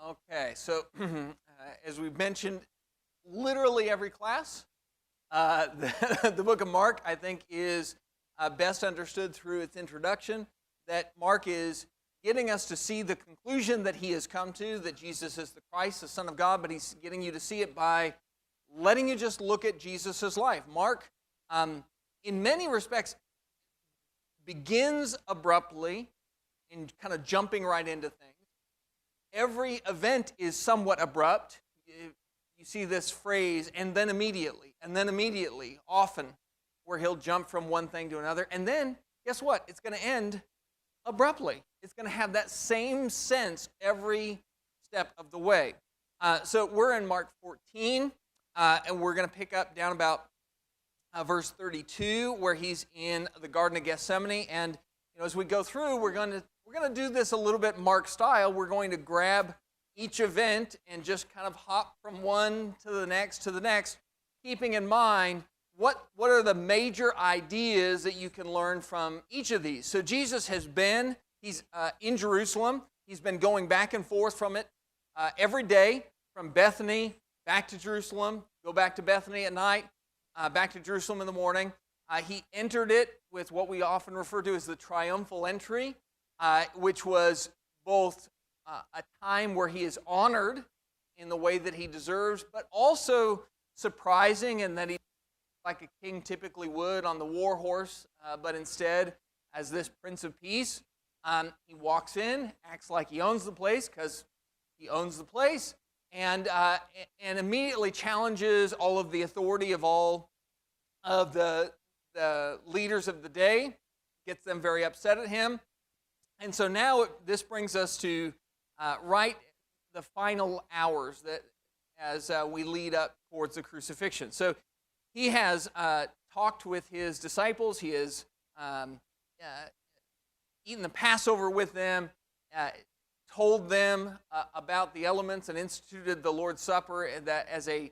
Okay, so as we've mentioned, literally every class, the book of Mark, I think, is best understood through its introduction, that Mark is getting us to see the conclusion that he has come to, that Jesus is the Christ, the Son of God, but he's getting you to see it by letting you just look at Jesus' life. Mark, in many respects, begins abruptly in kind of jumping right into things. Every event is somewhat abrupt. You see this phrase, and then immediately, often, where he'll jump from one thing to another. And then, guess what? It's going to end abruptly. It's going to have that same sense every step of the way. So we're in Mark 14, and we're going to pick up down about verse 32, where he's in the Garden of Gethsemane. And as we go through, we're going to do this a little bit Mark style. We're going to grab each event and just kind of hop from one to the next, keeping in mind what are the major ideas that you can learn from each of these. So Jesus he's in Jerusalem. He's been going back and forth from it every day, from Bethany back to Jerusalem, go back to Bethany at night, back to Jerusalem in the morning. He entered it with what we often refer to as the triumphal entry, which was both a time where he is honored in the way that he deserves, but also surprising in that he, like a king typically would on the war horse, but instead as this Prince of Peace, he walks in, acts like he owns the place because he owns the place, and immediately challenges all of the authority of all of the leaders of the day, gets them very upset at him. And so now this brings us to right the final hours that as we lead up towards the crucifixion. So he has talked with his disciples. He has eaten the Passover with them, told them about the elements, and instituted the Lord's Supper that as an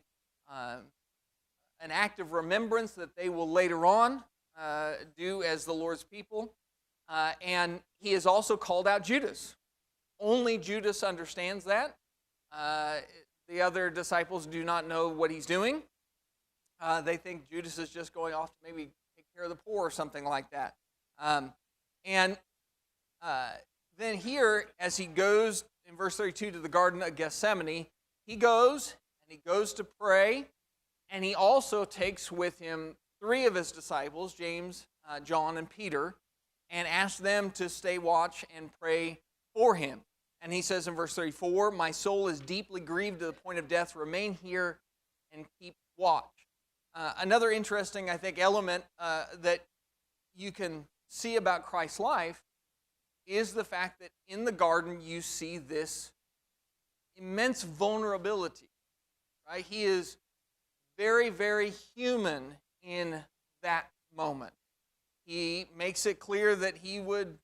act of remembrance that they will later on do as the Lord's people. And he has also called out Judas. Only Judas understands that. The other disciples do not know what he's doing. They think Judas is just going off to maybe take care of the poor or something like that. And then here, as he goes in verse 32 to the Garden of Gethsemane, he goes to pray, and he also takes with him three of his disciples, James, John, and Peter, and asks them to stay watch and pray for him. And he says in verse 34, "My soul is deeply grieved to the point of death. Remain here and keep watch." Another interesting, I think, element that you can see about Christ's life is the fact that in the garden you see this immense vulnerability. Right? He is very, very human in that moment. He makes it clear that he would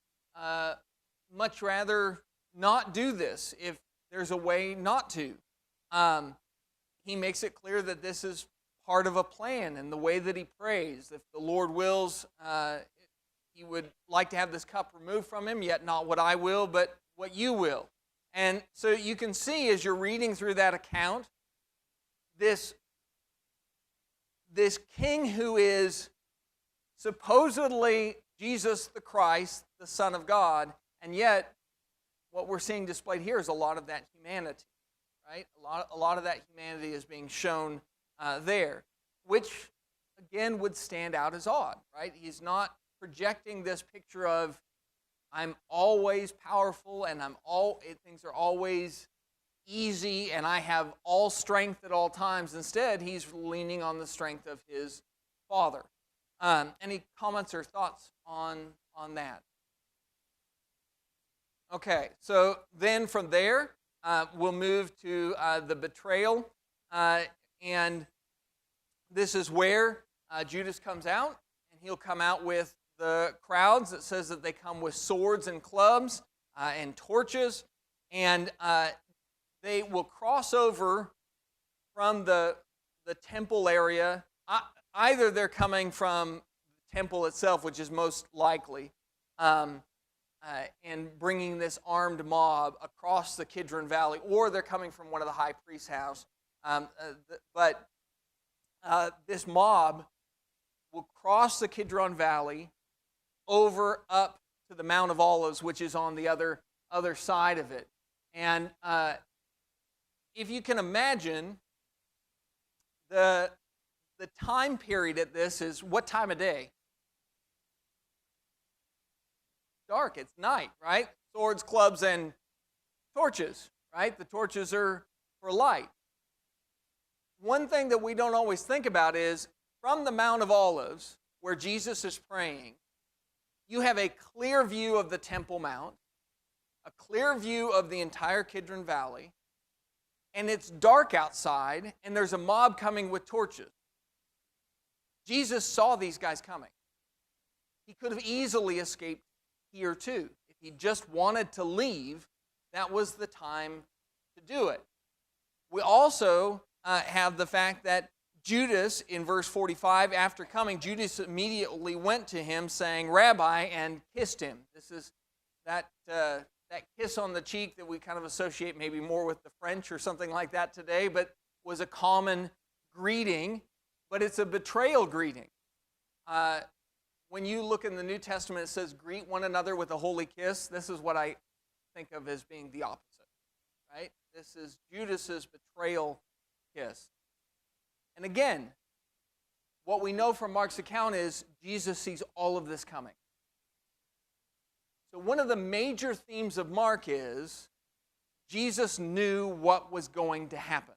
much rather not do this if there's a way not to. He makes it clear that this is part of a plan in the way that he prays. If the Lord wills, he would like to have this cup removed from him, yet not what I will, but what you will. And so you can see as you're reading through that account, this king who is supposedly Jesus the Christ, the Son of God, and yet what we're seeing displayed here is a lot of that humanity, right? A lot of that humanity is being shown there, which again would stand out as odd, right? He's not projecting this picture of I'm always powerful and things are always easy and I have all strength at all times. Instead, he's leaning on the strength of his Father. Any comments or thoughts on that? Okay, so then from there, we'll move to the betrayal. And this is where Judas comes out, and he'll come out with the crowds. It says that they come with swords and clubs and torches, and they will cross over from the temple area. Either they're coming from the temple itself, which is most likely, and bringing this armed mob across the Kidron Valley, or they're coming from one of the high priest's house. But this mob will cross the Kidron Valley over up to the Mount of Olives, which is on the other side of it. And if you can imagine, the time period at this is what time of day? Dark, it's night, right? Swords, clubs, and torches, right? The torches are for light. One thing that we don't always think about is from the Mount of Olives, where Jesus is praying, you have a clear view of the Temple Mount, a clear view of the entire Kidron Valley, and it's dark outside, and there's a mob coming with torches. Jesus saw these guys coming. He could have easily escaped here too. If he just wanted to leave, that was the time to do it. We also have the fact that Judas, in verse 45, after coming, Judas immediately went to him saying, "Rabbi," and kissed him. This is that kiss on the cheek that we kind of associate maybe more with the French or something like that today, but was a common greeting, but it's a betrayal greeting. When you look in the New Testament, it says, "Greet one another with a holy kiss." This is what I think of as being the opposite, right? This is Judas's betrayal kiss. And again, what we know from Mark's account is Jesus sees all of this coming. So one of the major themes of Mark is Jesus knew what was going to happen.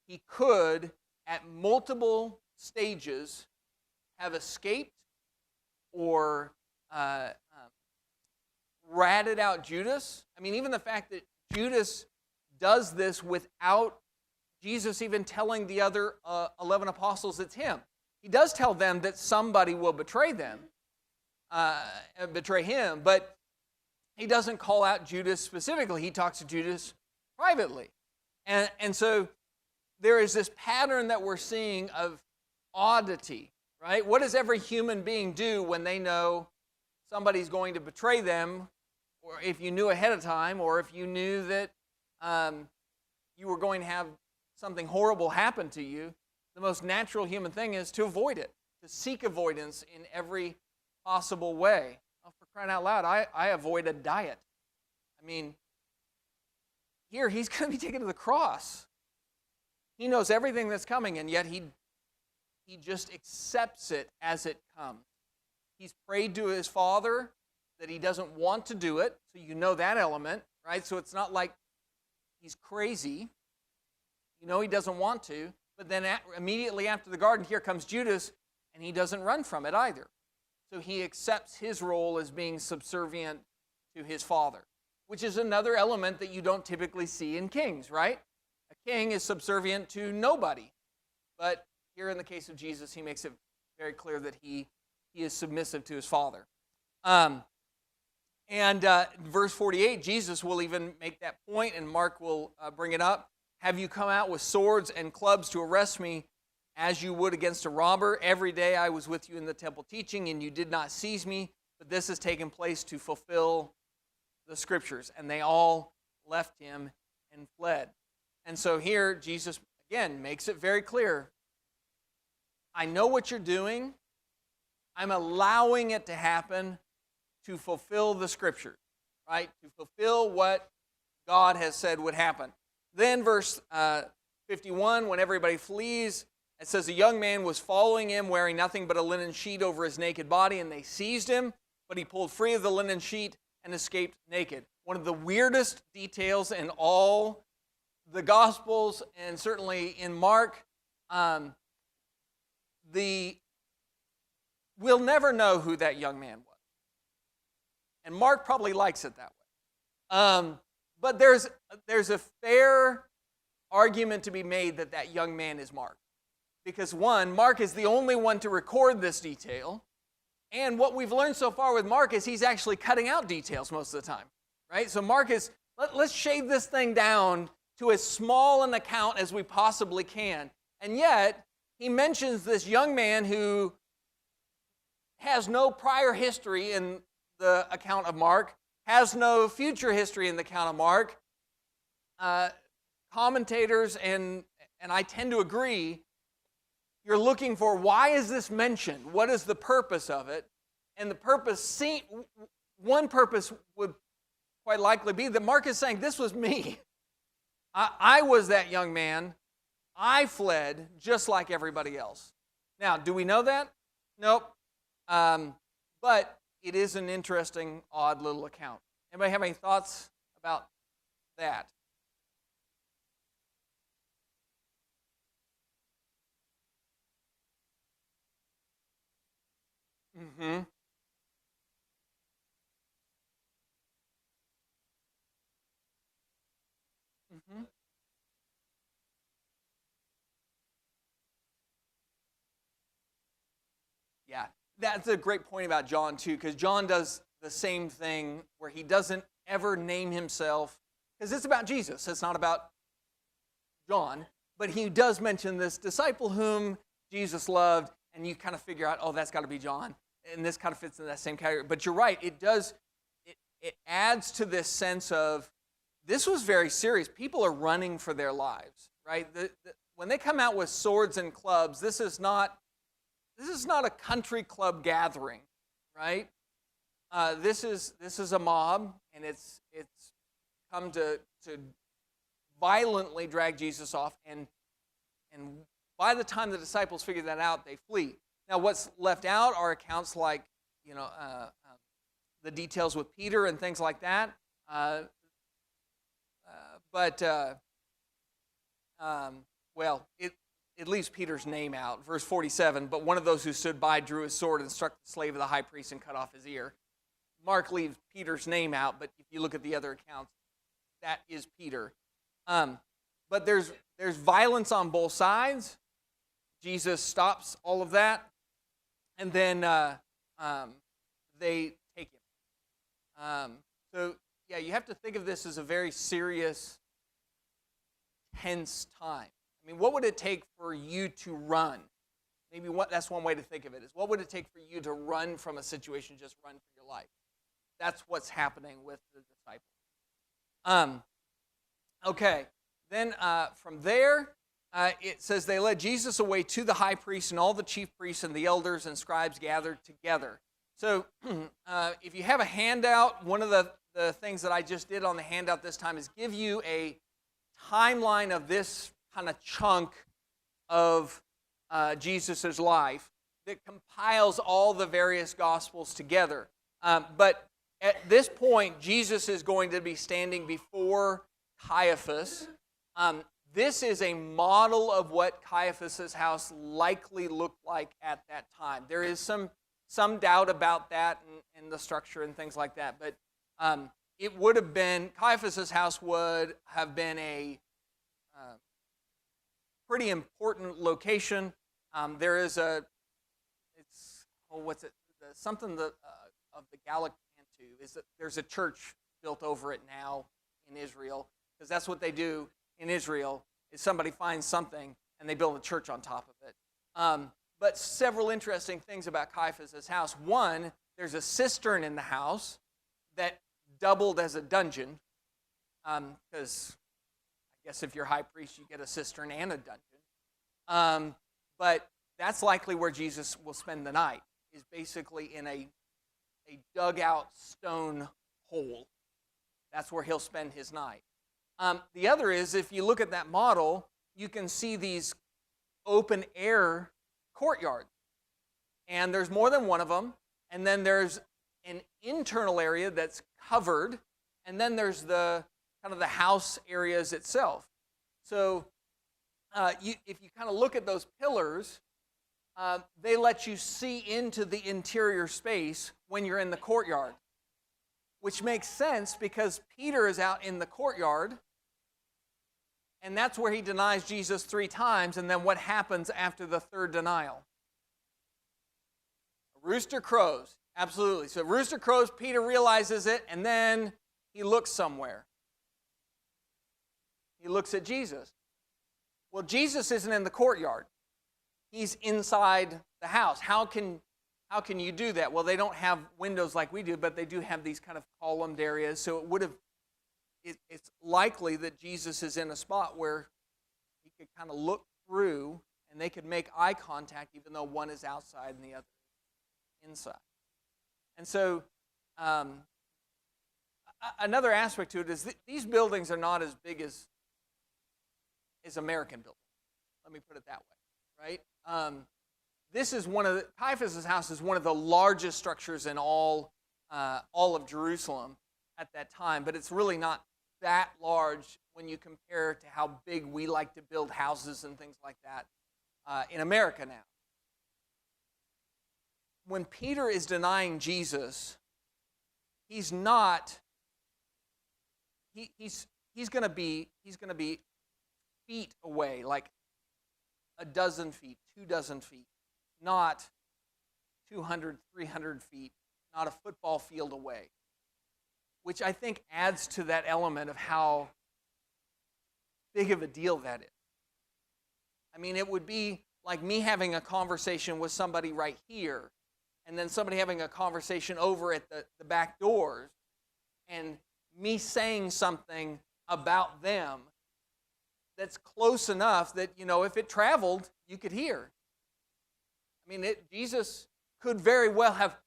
He could, at multiple stages, have escaped or ratted out Judas. I mean, even the fact that Judas does this without Jesus even telling the other 11 apostles it's him. He does tell them that somebody will betray them, betray him, but he doesn't call out Judas specifically. He talks to Judas privately. And so there is this pattern that we're seeing of oddity, right? What does every human being do when they know somebody's going to betray them, or if you knew ahead of time, or if you knew that you were going to have something horrible happen to you? The most natural human thing is to avoid it, to seek avoidance in every possible way. Oh, for crying out loud, I avoid a diet. I mean, here he's going to be taken to the cross. He knows everything that's coming, and yet he just accepts it as it comes. He's prayed to his Father that he doesn't want to do it, so you know that element, right? So it's not like he's crazy. You know he doesn't want to, but then immediately after the garden, here comes Judas, and he doesn't run from it either. So he accepts his role as being subservient to his Father, which is another element that you don't typically see in kings, right? A king is subservient to nobody. But here in the case of Jesus, he makes it very clear that he is submissive to his Father. Verse 48, Jesus will even make that point, and Mark will bring it up. "Have you come out with swords and clubs to arrest me as you would against a robber? Every day I was with you in the temple teaching, and you did not seize me, but this has taken place to fulfill the Scriptures." And they all left him and fled. And so here, Jesus, again, makes it very clear. I know what you're doing. I'm allowing it to happen to fulfill the Scriptures, right? To fulfill what God has said would happen. Then verse 51, when everybody flees, it says, "A young man was following him, wearing nothing but a linen sheet over his naked body, and they seized him, but he pulled free of the linen sheet and escaped naked." One of the weirdest details in all the Gospels, and certainly in Mark. We'll never know who that young man was. And Mark probably likes it that way. But there's a fair argument to be made that that young man is Mark. Because one, Mark is the only one to record this detail. And what we've learned so far with Mark is he's actually cutting out details most of the time. Right? So Mark is, let's shave this thing down to as small an account as we possibly can. And yet, he mentions this young man who has no prior history in the account of Mark, has no future history in the account of Mark. Commentators and I tend to agree, you're looking for why is this mentioned? What is the purpose of it? And the purpose, one purpose would quite likely be that Mark is saying, this was me. I was that young man. I fled just like everybody else. Now, do we know that? Nope. But it is an interesting, odd little account. Anybody have any thoughts about that? Mm-hmm. Mm-hmm. Yeah, that's a great point about John, too, because John does the same thing where he doesn't ever name himself, because it's about Jesus. It's not about John, but he does mention this disciple whom Jesus loved, and you kind of figure out, oh, that's got to be John, and this kind of fits in that same category. But you're right, it adds to this sense of this was very serious. People are running for their lives, right? When they come out with swords and clubs, this is not a country club gathering, right? This is a mob, and it's come to violently drag Jesus off, and by the time the disciples figure that out, they flee. Now, what's left out are accounts like, the details with Peter and things like that. It leaves Peter's name out. Verse 47, but one of those who stood by drew his sword and struck the slave of the high priest and cut off his ear. Mark leaves Peter's name out, but if you look at the other accounts, that is Peter. But there's violence on both sides. Jesus stops all of that, and then they take him. You have to think of this as a very serious, tense time. I mean, what would it take for you to run? That's one way to think of it, is what would it take for you to run from a situation, just run for your life? That's what's happening with the disciples. Okay, then from there, it says they led Jesus away to the high priest, and all the chief priests and the elders and scribes gathered together. So if you have a handout, one of the things that I just did on the handout this time is give you a timeline of this kind of chunk of Jesus' life that compiles all the various Gospels together. But at this point, Jesus is going to be standing before Caiaphas. This is a model of what Caiaphas' house likely looked like at that time. There is some doubt about that and the structure and things like that, but it would have been, Caiaphas' house would have been a pretty important location. There is something of the Gallic Cantu, is that there's a church built over it now in Israel, because that's what they do in Israel, is somebody finds something and they build a church on top of it. But several interesting things about Caiaphas' house. One, there's a cistern in the house that doubled as a dungeon, because I guess if you're high priest, you get a cistern and a dungeon. But that's likely where Jesus will spend the night, is basically in a dug-out stone hole. That's where he'll spend his night. The other is, if you look at that model, you can see these open-air courtyards. And there's more than one of them. And then there's an internal area that's covered. And then there's the kind of the house areas itself. So if you kind of look at those pillars, they let you see into the interior space when you're in the courtyard, which makes sense because Peter is out in the courtyard, and that's where he denies Jesus 3 times, and then what happens after the third denial? A rooster crows, absolutely. So rooster crows, Peter realizes it, and then he looks somewhere. He looks at Jesus. Well, Jesus isn't in the courtyard. He's inside the house. How can how can you do that? Well, they don't have windows like we do, but they do have these kind of columned areas. So it's likely that Jesus is in a spot where he could kind of look through and they could make eye contact even though one is outside and the other is inside. And so another aspect to it is these buildings are not as big as American buildings. Let me put it that way, right? This is Caiaphas' house is one of the largest structures in all of Jerusalem at that time, but it's really not that large when you compare to how big we like to build houses and things like that in America now. When Peter is denying Jesus, he's not. He's going to be feet away, like a dozen feet, 24 feet, not 200, 300 feet, not a football field away, which I think adds to that element of how big of a deal that is. I mean, it would be like me having a conversation with somebody right here, and then somebody having a conversation over at the back doors, and me saying something about them that's close enough that, if it traveled, you could hear. I mean, Jesus could very well have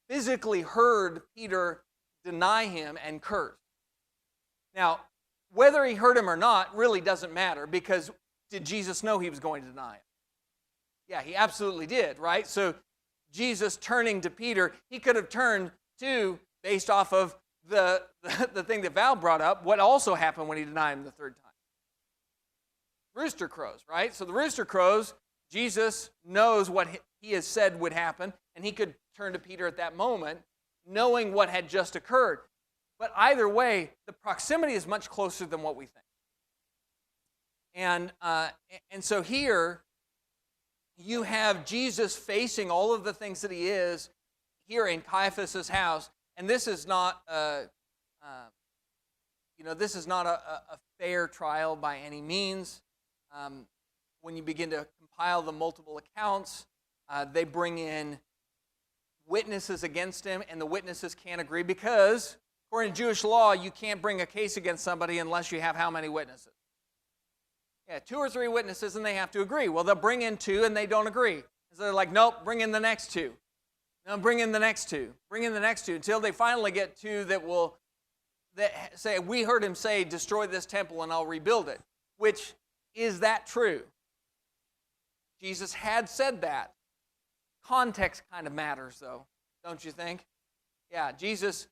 physically heard Peter deny him and curse. Now, whether he heard him or not really doesn't matter, because did Jesus know he was going to deny him? Yeah, he absolutely did, right? So Jesus turning to Peter, he could have turned to, based off of the thing that Val brought up, what also happened when he denied him the third time. Rooster crows, right? So the rooster crows, Jesus knows what he has said would happen, and he could turn to Peter at that moment, knowing what had just occurred. But either way, the proximity is much closer than what we think. And so here, you have Jesus facing all of the things that he is here in Caiaphas' house, and this is not a fair trial by any means. When you begin to compile the multiple accounts, they bring in witnesses against him, and the witnesses can't agree because, according to Jewish law, you can't bring a case against somebody unless you have how many witnesses? Yeah, 2 or 3 witnesses, and they have to agree. Well, they'll bring in 2, and they don't agree. So they're like, nope, bring in the next 2. No, bring in the next 2. Bring in the next 2, until they finally get 2 that say, we heard him say, destroy this temple and I'll rebuild it. Which, is that true? Jesus had said that. Context kind of matters, though, don't you think? Yeah, Jesus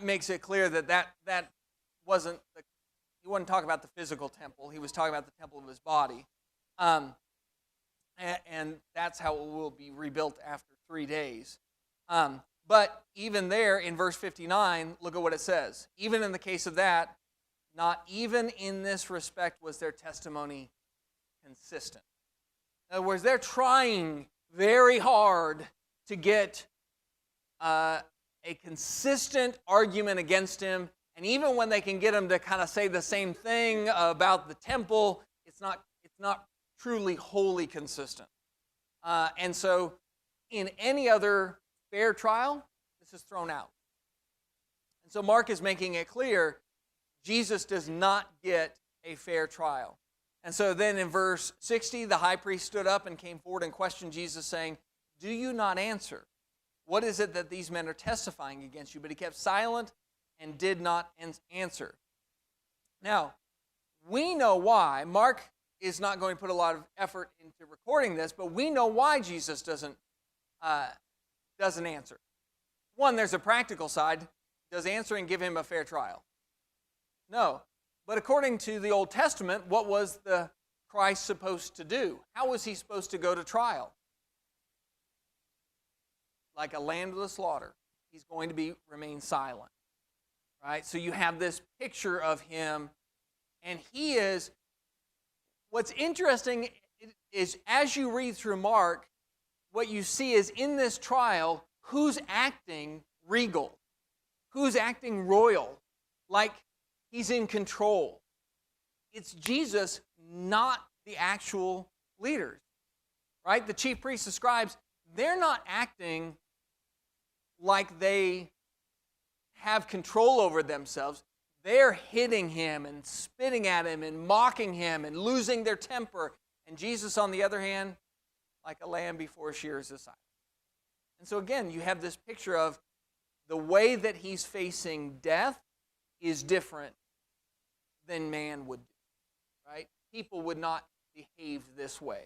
makes it clear that wasn't he wasn't talking about the physical temple. He was talking about the temple of his body. And that's how it will be rebuilt after 3 days. But even there, in verse 59, look at what it says. Even in the case of that, not even in this respect was their testimony consistent. In other words, they're trying very hard to get a consistent argument against him, and even when they can get him to kind of say the same thing about the temple, it's not truly wholly consistent. And so, in any other fair trial, this is thrown out. And so Mark is making it clear Jesus does not get a fair trial. And so then in verse 60, the high priest stood up and came forward and questioned Jesus, saying, do you not answer? What is it that these men are testifying against you? But he kept silent and did not answer. Now, we know why. Mark is not going to put a lot of effort into recording this, but we know why Jesus doesn't answer. One, there's a practical side. Does answering give him a fair trial? No. But according to the Old Testament, what was the Christ supposed to do? How was he supposed to go to trial? Like a lamb to the slaughter. He's going to remain silent. Right? So you have this picture of him, and he is, what's interesting is as you read through Mark, what you see is in this trial, who's acting regal? Who's acting royal? Like he's in control. It's Jesus, not the actual leaders. Right? The chief priests and scribes, they're not acting like they have control over themselves. They're hitting him and spitting at him and mocking him and losing their temper. And Jesus, on the other hand, like a lamb before shears is silent. And so again, you have this picture of the way that he's facing death is different than man would do, right? People would not behave this way.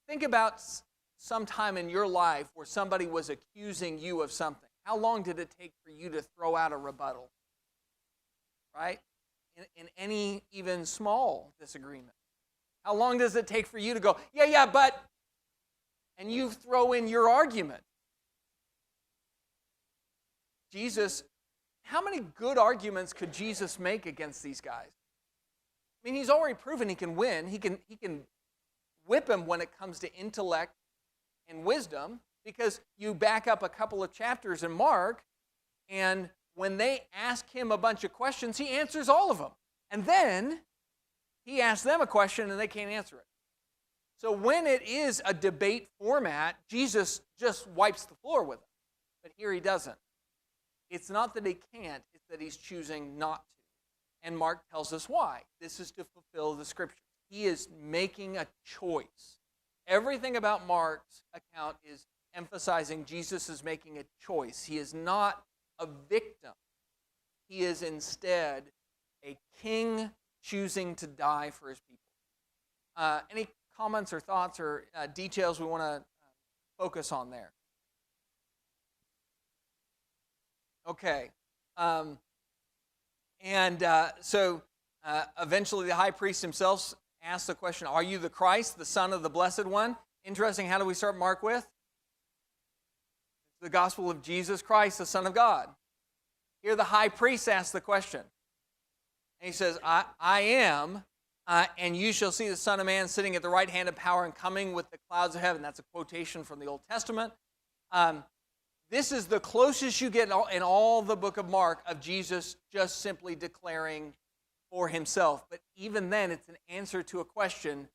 Think about some time in your life where somebody was accusing you of something. How long did it take for you to throw out a rebuttal? Right? In any even small disagreement. How long does it take for you to go, yeah, but, and you throw in your argument? Jesus, how many good arguments could Jesus make against these guys? I mean, he's already proven he can win. He can whip him when it comes to intellect and wisdom, because you back up a couple of chapters in Mark, and when they ask him a bunch of questions, he answers all of them. And then he asks them a question and they can't answer it. So when it is a debate format, Jesus just wipes the floor with them. But here he doesn't. It's not that he can't, it's that he's choosing not to. And Mark tells us why. This is to fulfill the scripture. He is making a choice. Everything about Mark's account is emphasizing Jesus is making a choice. He is not a victim. He is instead a king choosing to die for his people. Any comments or thoughts or details we want to focus on there? Okay. So eventually the high priest himself asks the question, are you the Christ, the Son of the Blessed One? Interesting, how do we start Mark with? The gospel of Jesus Christ, the Son of God. Here the high priest asks the question. And he says, I am, and you shall see the Son of Man sitting at the right hand of power and coming with the clouds of heaven. That's a quotation from the Old Testament. This is the closest you get in all the book of Mark of Jesus just simply declaring for himself. But even then, it's an answer to a question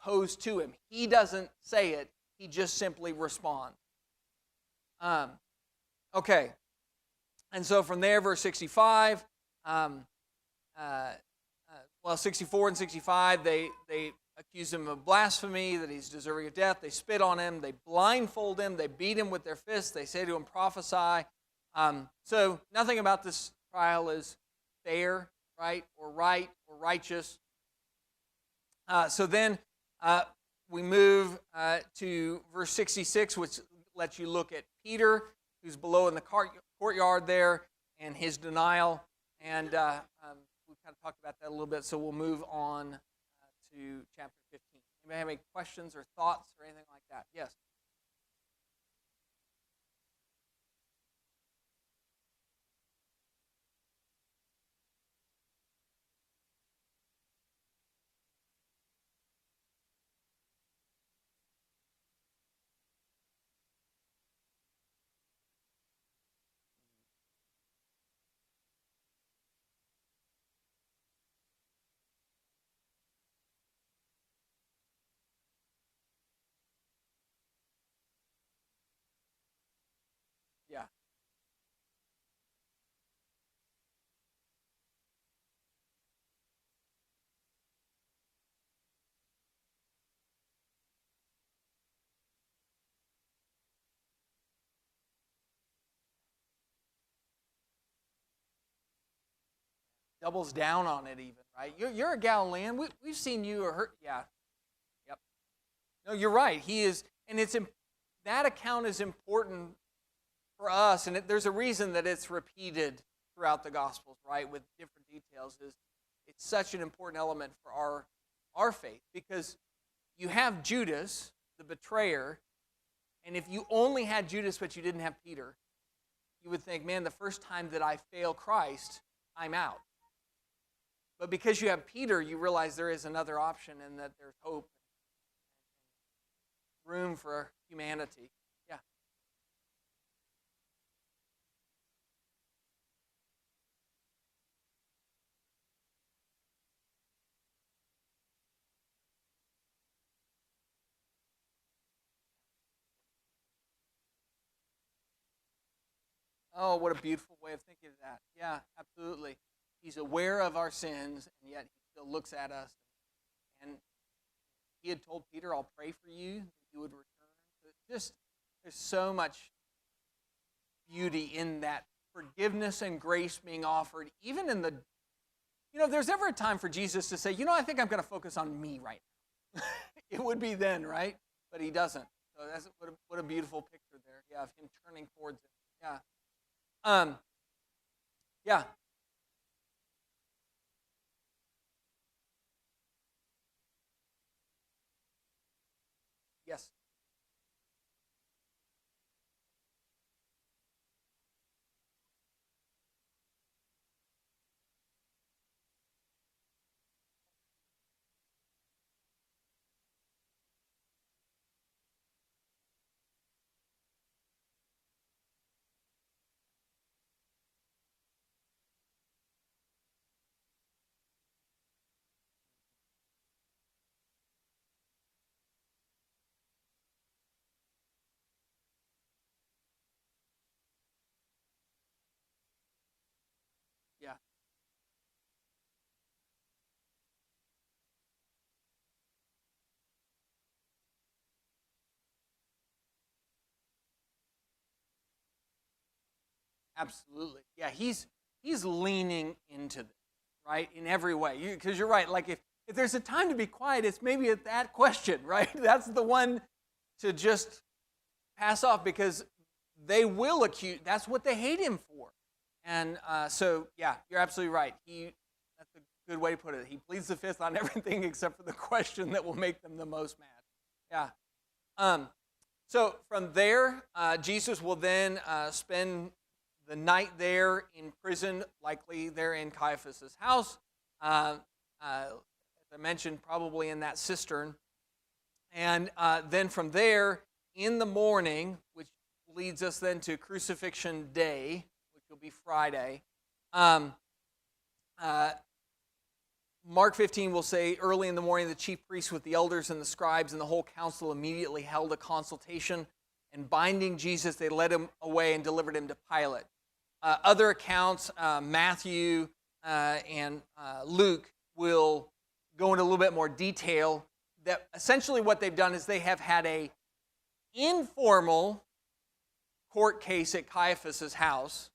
posed to him. He doesn't say it. He just simply responds. Okay. And so from there, verse 65, 64 and 65, they accuse him of blasphemy, that he's deserving of death. They spit on him. They blindfold him. They beat him with their fists. They say to him, prophesy. So nothing about this trial is fair, right, or righteous. So then we move to verse 66, which lets you look at Peter, who's below in the courtyard there, and his denial. And we kind of talked about that a little bit, so we'll move on to chapter 15. Anybody have any questions or thoughts or anything like that? Yes? Yeah. Doubles down on it even, right? You're a Galilean. We've seen you or heard. Yeah. Yep. No, you're right. He is, and that account is important for us, and there's a reason that it's repeated throughout the Gospels, right, with different details. It's such an important element for our faith, because you have Judas, the betrayer, and if you only had Judas but you didn't have Peter, you would think, man, the first time that I fail Christ, I'm out. But because you have Peter, you realize there is another option and that there's hope, room for humanity. Yeah. Oh, what a beautiful way of thinking of that. Yeah, absolutely. He's aware of our sins, and yet he still looks at us. And he had told Peter, I'll pray for you, that you would return. Just, there's so much beauty in that forgiveness and grace being offered, even in the, if there's ever a time for Jesus to say, I think I'm going to focus on me right now. It would be then, right? But he doesn't. So that's what a beautiful picture there. Yeah, of him turning towards it. Yeah. Yeah. Yes. Yeah. Absolutely. Yeah, he's leaning into this, right? In every way. Because you're right. Like if there's a time to be quiet, it's maybe at that question, right? That's the one to just pass off because they will accuse. That's what they hate him for. And so, yeah, you're absolutely right. That's a good way to put it. He pleads the fifth on everything except for the question that will make them the most mad. Yeah. So from there, Jesus will then spend the night there in prison, likely there in Caiaphas' house. As I mentioned, probably in that cistern. And then from there, in the morning, which leads us then to Crucifixion Day, which will be Friday. Mark 15 will say, early in the morning, the chief priests with the elders and the scribes and the whole council immediately held a consultation, and binding Jesus, they led him away and delivered him to Pilate. Other accounts, Matthew and Luke, will go into a little bit more detail. That essentially what they've done is they have had a informal court case at Caiaphas' house,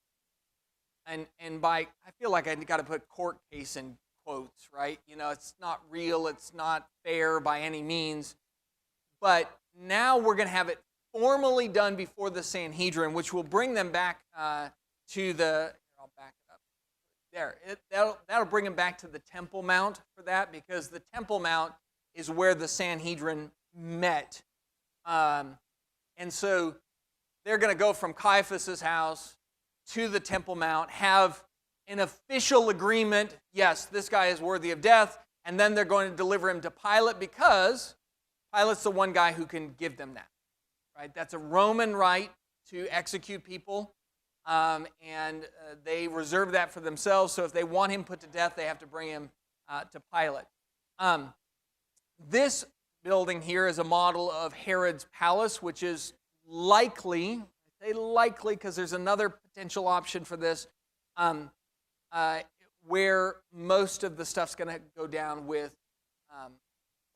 and by, I feel like I got to put court case in quotes, right? It's not real, it's not fair by any means, but now we're going to have it formally done before the Sanhedrin, which will bring them back to the, I'll back it up there. That'll bring them back to the Temple Mount for that, because the Temple Mount is where the Sanhedrin met. And so they're going to go from Caiaphas' house to the Temple Mount, have an official agreement, yes, this guy is worthy of death, and then they're going to deliver him to Pilate because Pilate's the one guy who can give them that, right? That's a Roman right to execute people, and they reserve that for themselves, so if they want him put to death, they have to bring him to Pilate. This building here is a model of Herod's palace, which is likely, I say likely because there's another potential option for this, where most of the stuff's going to go down with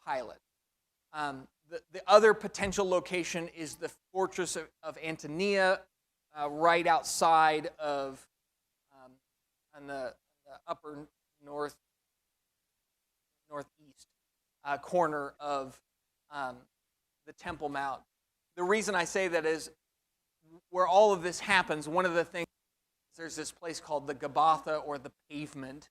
Pilate. The other potential location is the fortress of Antonia, right outside of, on the upper northeast corner of the Temple Mount. The reason I say that is where all of this happens, one of the things, there's this place called the Gabbatha, or the pavement,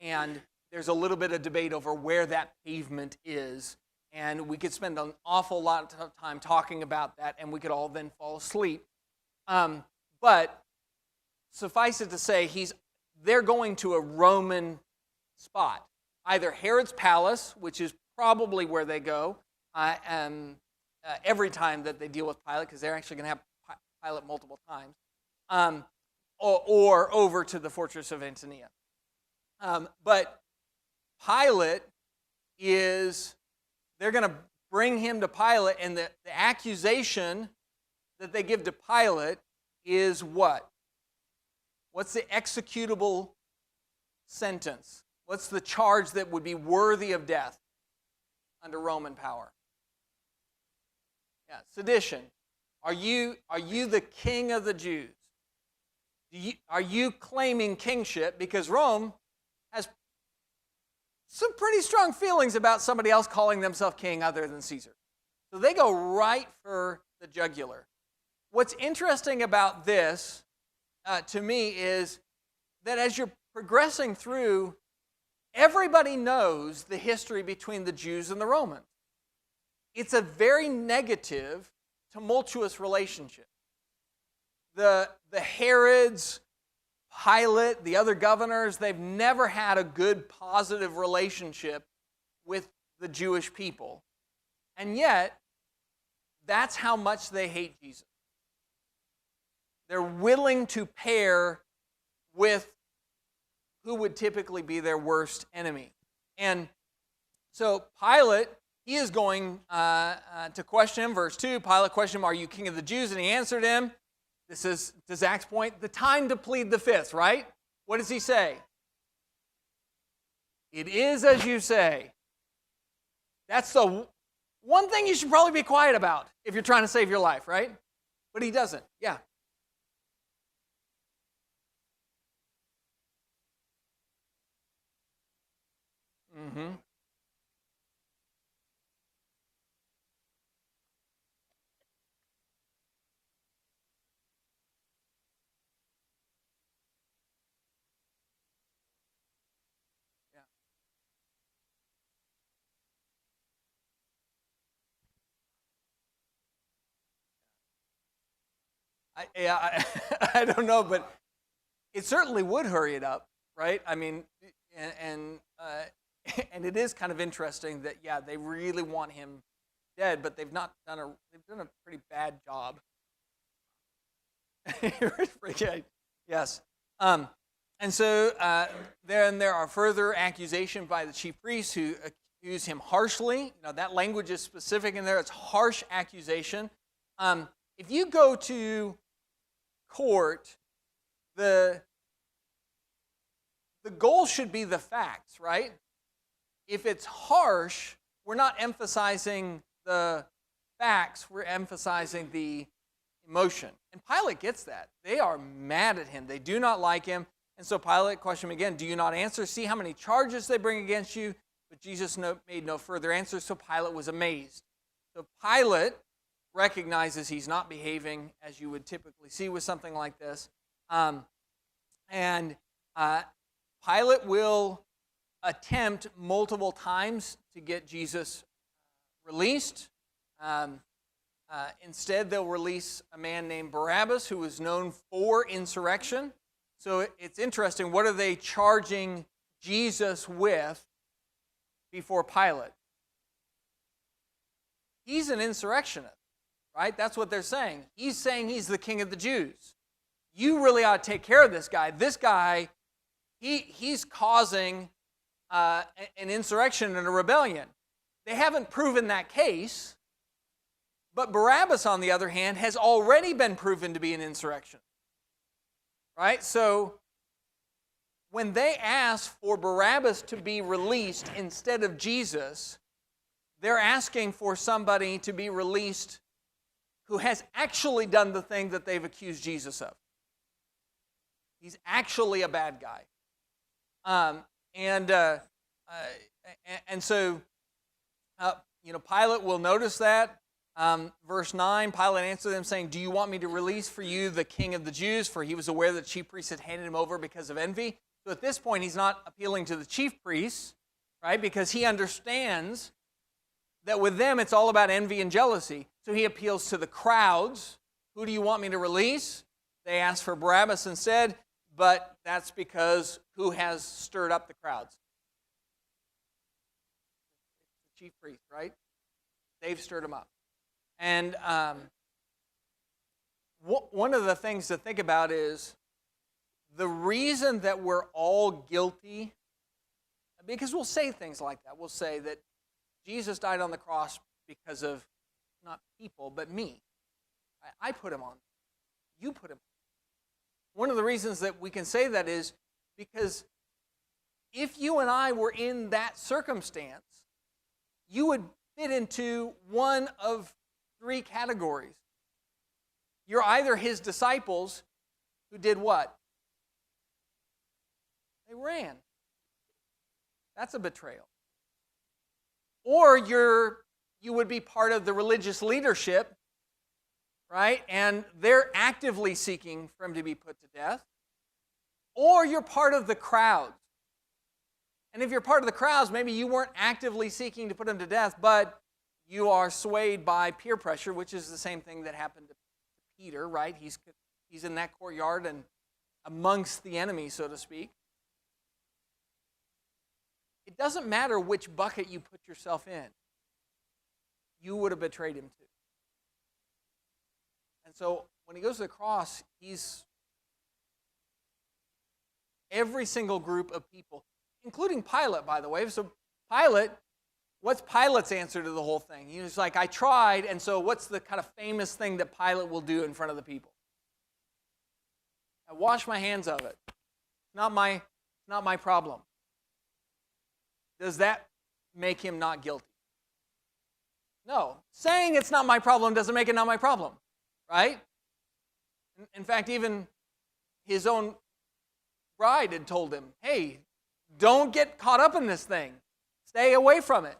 and there's a little bit of debate over where that pavement is, and we could spend an awful lot of time talking about that, and we could all then fall asleep. But suffice it to say, they're going to a Roman spot, either Herod's palace, which is probably where they go every time that they deal with Pilate, because they're actually going to have Pilate multiple times, or over to the fortress of Antonia. But Pilate they're going to bring him to Pilate, and the accusation that they give to Pilate is what? What's the executable sentence? What's the charge that would be worthy of death under Roman power? Yeah, sedition. Are you the king of the Jews? Are you claiming kingship? Because Rome has some pretty strong feelings about somebody else calling themselves king other than Caesar. So they go right for the jugular. What's interesting about this, to me, is that as you're progressing through, everybody knows the history between the Jews and the Romans. It's a very negative, tumultuous relationship. The Herods, Pilate, the other governors, they've never had a good, positive relationship with the Jewish people. And yet, that's how much they hate Jesus. They're willing to pair with who would typically be their worst enemy. And so Pilate, he is going to question him. Verse 2, Pilate questioned him, "Are you king of the Jews?" And he answered him. This is, to Zach's point, the time to plead the fifth, right? What does he say? It is as you say. That's the one thing you should probably be quiet about if you're trying to save your life, right? But he doesn't. Yeah. Mm-hmm. I don't know, but it certainly would hurry it up, right? I mean, and it is kind of interesting that, yeah, they really want him dead, but they've done a pretty bad job. Yes. And so then there are further accusations by the chief priests who accuse him harshly. You know, that language is specific in there. It's harsh accusation. If you go to court, the goal should be the facts, right? If it's harsh, we're not emphasizing the facts, we're emphasizing the emotion. And Pilate gets that. They are mad at him. They do not like him. And so Pilate questioned him again, "Do you not answer? See how many charges they bring against you?" But Jesus made no further answer, so Pilate was amazed. So Pilate recognizes he's not behaving as you would typically see with something like this. And Pilate will attempt multiple times to get Jesus released. Instead, they'll release a man named Barabbas, who was known for insurrection. So it's interesting. What are they charging Jesus with before Pilate? He's an insurrectionist, right? That's what they're saying. He's saying he's the king of the Jews. You really ought to take care of this guy. This guy, he's causing an insurrection and a rebellion. They haven't proven that case, but Barabbas, on the other hand, has already been proven to be an insurrection. Right? So when they ask for Barabbas to be released instead of Jesus, they're asking for somebody to be released who has actually done the thing that they've accused Jesus of. He's actually a bad guy. And so Pilate will notice that. Verse 9, Pilate answered them, saying, "Do you want me to release for you the king of the Jews?" For he was aware that the chief priests had handed him over because of envy. So at this point, he's not appealing to the chief priests, right? Because he understands that with them, it's all about envy and jealousy. So he appeals to the crowds. "Who do you want me to release?" They ask for Barabbas instead, but that's because who has stirred up the crowds? The chief priests, right? They've stirred them up. And one of the things to think about is the reason that we're all guilty, because we'll say things like that. We'll say that Jesus died on the cross because of not people, but me. I put him on. You put him on. one of the reasons that we can say that is because if you and I were in that circumstance, you would fit into one of three categories. You're either his disciples who did what? They ran. That's a betrayal. Or you would be part of the religious leadership, right? And they're actively seeking for him to be put to death. Or you're part of the crowd. And if you're part of the crowds, maybe you weren't actively seeking to put him to death, but you are swayed by peer pressure, which is the same thing that happened to Peter, right? He's in that courtyard and amongst the enemy, so to speak. It doesn't matter which bucket you put yourself in. You would have betrayed him too. And so when he goes to the cross, he's every single group of people, including Pilate, by the way. So Pilate, what's Pilate's answer to the whole thing? He was like, I tried, and so what's the kind of famous thing that Pilate will do in front of the people? I wash my hands of it. Not my problem. Does that make him not guilty? No. Saying it's not my problem doesn't make it not my problem, right? In fact, even his own bride had told him, hey, don't get caught up in this thing. Stay away from it.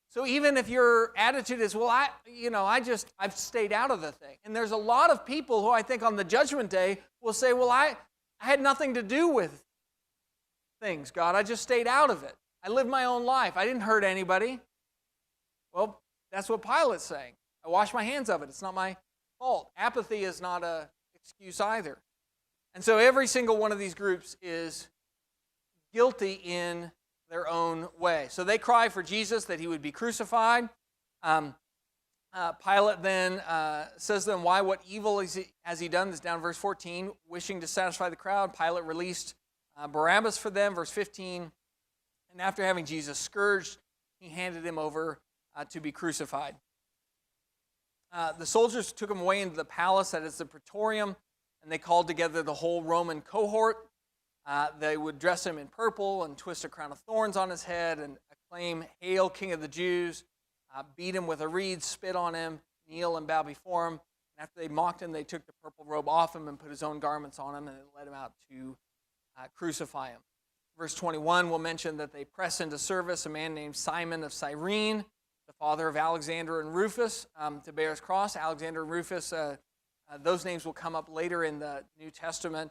So even if your attitude is, well, I've stayed out of the thing. And there's a lot of people who I think on the judgment day will say, well, I had nothing to do with things, God. I just stayed out of it. I lived my own life. I didn't hurt anybody. Well, that's what Pilate's saying. I wash my hands of it. It's not my fault. Apathy is not an excuse either. And so every single one of these groups is guilty in their own way. So they cry for Jesus that he would be crucified. Pilate then says to them, why, what evil has he done? This is down in verse 14. Wishing to satisfy the crowd, Pilate released Barabbas for them. Verse 15, and after having Jesus scourged, he handed him over to be crucified. The soldiers took him away into the palace, that is the praetorium, and they called together the whole Roman cohort. They would dress him in purple and twist a crown of thorns on his head and acclaim, Hail, King of the Jews, beat him with a reed, spit on him, kneel and bow before him. And after they mocked him, they took the purple robe off him and put his own garments on him and led him out to crucify him. Verse 21 will mention that they press into service a man named Simon of Cyrene, the father of Alexander and Rufus, to bear his cross. Alexander and Rufus, those names will come up later in the New Testament,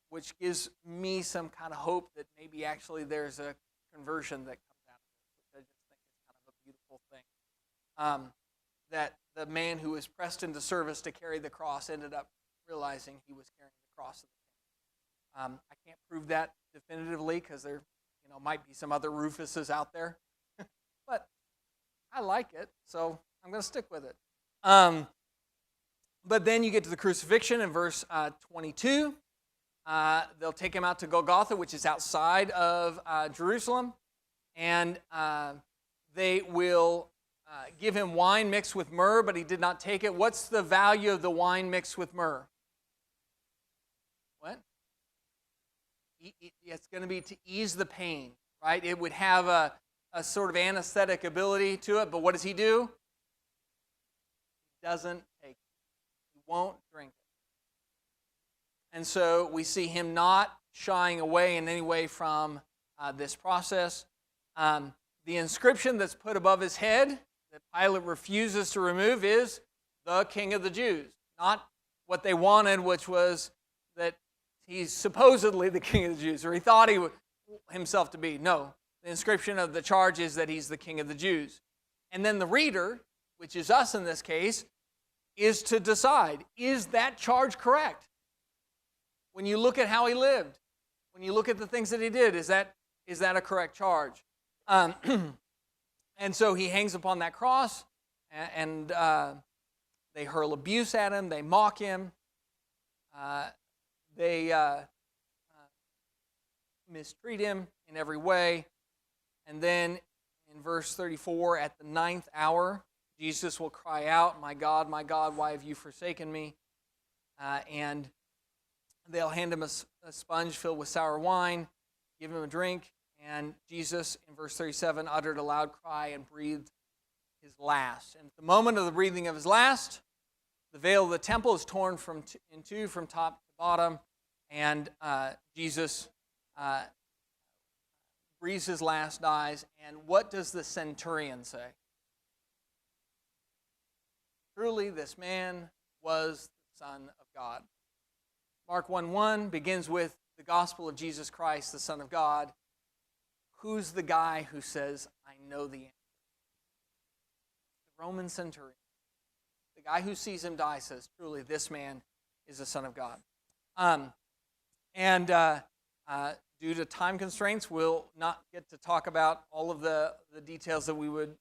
which gives me some kind of hope that maybe actually there's a conversion that comes out of this, which I just think is kind of a beautiful thing. That the man who was pressed into service to carry the cross ended up realizing he was carrying the cross of the king. I can't prove that definitively because there might be some other Rufuses out there. But I like it, so I'm going to stick with it. But then you get to the crucifixion in verse 22. They'll take him out to Golgotha, which is outside of Jerusalem, and they will give him wine mixed with myrrh, but he did not take it. What's the value of the wine mixed with myrrh? What? It's going to be to ease the pain, right? It would have a sort of anesthetic ability to it, but what does he do? He doesn't take it. He won't drink it. And so we see him not shying away in any way from this process. The inscription that's put above his head that Pilate refuses to remove is the King of the Jews. Not what they wanted, which was that he's supposedly the King of the Jews, or he thought he would himself to be. No, the inscription of the charge is that he's the King of the Jews. And then the reader, which is us in this case, is to decide, is that charge correct? When you look at how he lived, when you look at the things that he did, is that a correct charge? And so he hangs upon that cross, and they hurl abuse at him, they mock him, they mistreat him in every way. And then in verse 34, at the 9th hour, Jesus will cry out, my God, why have you forsaken me? And they'll hand him a sponge filled with sour wine, give him a drink, and Jesus, in verse 37, uttered a loud cry and breathed his last. And at the moment of the breathing of his last, the veil of the temple is torn in two from top to bottom, and Jesus breathes his last, dies. And what does the centurion say? Truly, this man was the Son of God. Mark 1:1 begins with the gospel of Jesus Christ, the Son of God. Who's the guy who says, I know the answer? The Roman centurion. The guy who sees him die says, truly, this man is the Son of God. Due to time constraints, we'll not get to talk about all of the details that we would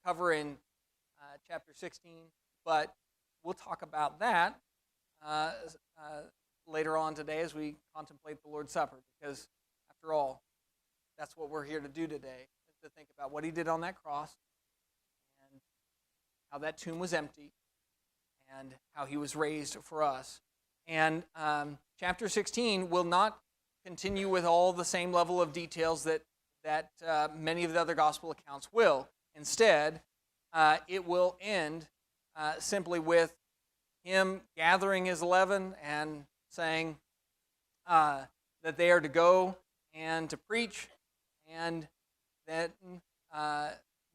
cover in chapter 16, but we'll talk about that later on today as we contemplate the Lord's Supper, because after all, that's what we're here to do today, is to think about what he did on that cross and how that tomb was empty and how he was raised for us. And chapter 16 will not continue with all the same level of details that many of the other gospel accounts will. Instead, it will end simply with him gathering his 11 and saying that they are to go and to preach, and that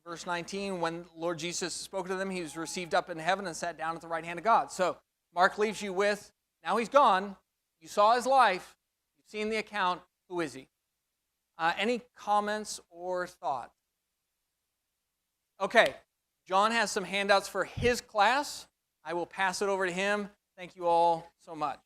verse 19, when Lord Jesus spoke to them, he was received up in heaven and sat down at the right hand of God. So Mark leaves you with, now he's gone, you saw his life, you've seen the account, who is he? Any comments or thoughts? Okay, John has some handouts for his class. I will pass it over to him. Thank you all so much.